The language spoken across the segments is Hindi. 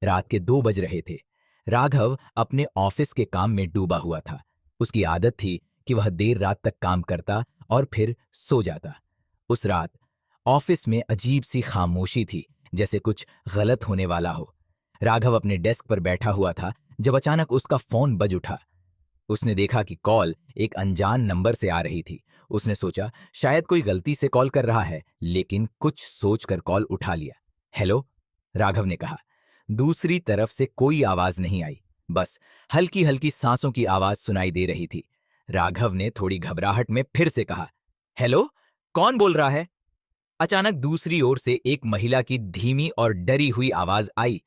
रात के 2 बज रहे थे। राघव अपने ऑफिस के काम में डूबा हुआ था। उसकी आदत थी कि वह देर रात तक काम करता और फिर सो जाता। उस रात ऑफिस में अजीब सी खामोशी थी, जैसे कुछ गलत होने वाला हो। राघव अपने डेस्क पर बैठा हुआ था जब अचानक उसका फोन बज उठा। उसने देखा कि कॉल एक अनजान नंबर से आ रही थी। उसने सोचा शायद कोई गलती से कॉल कर रहा है, लेकिन कुछ सोचकर कॉल उठा लिया। हेलो, राघव ने कहा। दूसरी तरफ से कोई आवाज नहीं आई, बस हल्की हल्की सांसों की आवाज सुनाई दे रही थी। राघव ने थोड़ी घबराहट में फिर से कहा, हेलो, कौन बोल रहा है? अचानक दूसरी ओर से एक महिला की धीमी और डरी हुई आवाज आई,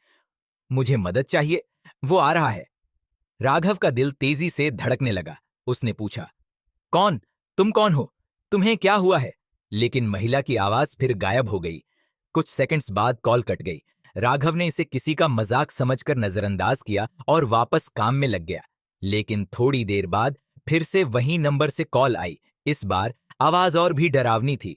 मुझे मदद चाहिए, वो आ रहा है। राघव का दिल तेजी से धड़कने लगा। उसने पूछा, कौन? तुम कौन हो? तुम्हें क्या हुआ है? लेकिन महिला की आवाज फिर गायब हो गई। कुछ सेकंड्स बाद कॉल कट गई। राघव ने इसे किसी का मजाक समझकर नजरअंदाज किया और वापस काम में लग गया। लेकिन थोड़ी देर बाद फिर से वही नंबर से कॉल आई। इस बार आवाज और भी डरावनी थी।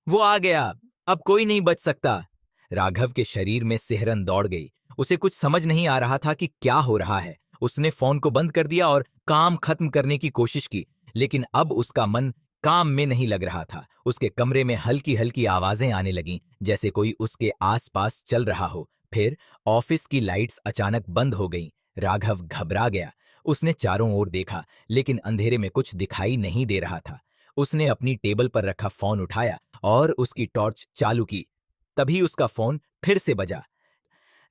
वो आ गया, अब कोई नहीं बच सकता। राघव के शरीर में सिहरन दौड़ गई। उसे कुछ समझ नहीं आ रहा था कि क्या हो रहा है। उसने फोन को बंद कर दिया और काम खत्म करने की कोशिश की, लेकिन अब उसका मन काम में नहीं लग रहा था। उसके कमरे में हल्की हल्की आवाजें आने लगीं, जैसे कोई उसके आसपास चल रहा हो। फिर ऑफिस की लाइट्स अचानक बंद हो गईं। राघव घबरा गया। उसने चारों ओर देखा, लेकिन अंधेरे में कुछ दिखाई नहीं दे रहा था। उसने अपनी टेबल पर रखा फोन उठाया और उसकी टॉर्च चालू की। तभी उसका फोन फिर से बजा।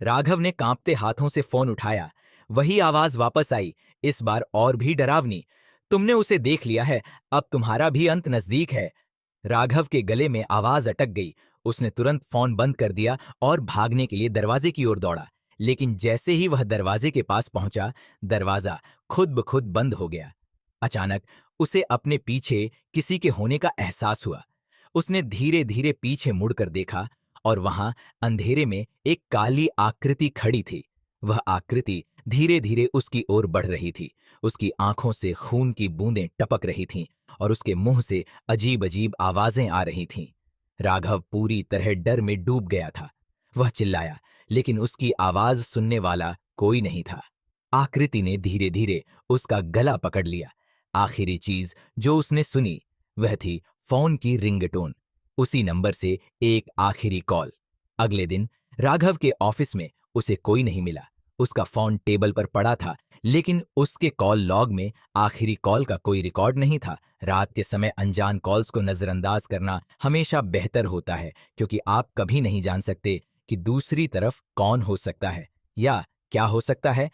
राघव ने कांपते हाथों से फोन उठाया। वही आवाज वापस आई, इस बार और भी डरावनी। तुमने उसे देख लिया है, अब तुम्हारा भी अंत नजदीक है। राघव के गले में आवाज अटक गई। उसने तुरंत फोन बंद कर दिया और भागने के लिए दरवाजे की ओर दौड़ा। लेकिन जैसे ही वह दरवाजे के पास पहुंचा, दरवाजा खुद ब खुद बंद हो गया। अचानक उसे अपने पीछे किसी के होने का एहसास हुआ। उसने धीरे धीरे पीछे मुड़कर देखा और वहां अंधेरे में एक काली आकृति खड़ी थी। वह आकृति धीरे धीरे उसकी ओर बढ़ रही थी। उसकी आंखों से खून की बूंदें टपक रही थीं और उसके मुंह से अजीब अजीब आवाजें आ रही थीं। राघव पूरी तरह डर में डूब गया था। वह चिल्लाया, लेकिन उसकी आवाज सुनने वाला कोई नहीं था। आकृति ने धीरे धीरे उसका गला पकड़ लिया। आखिरी चीज जो उसने सुनी वह थी फोन की रिंगटोन। उसी नंबर से एक आखिरी कॉल। अगले दिन राघव के ऑफिस में उसे कोई नहीं मिला। उसका फोन टेबल पर पड़ा था, लेकिन उसके कॉल लॉग में आखिरी कॉल का कोई रिकॉर्ड नहीं था। रात के समय अनजान कॉल्स को नजरअंदाज करना हमेशा बेहतर होता है, क्योंकि आप कभी नहीं जान सकते कि दूसरी तरफ कौन हो सकता है या क्या हो सकता है।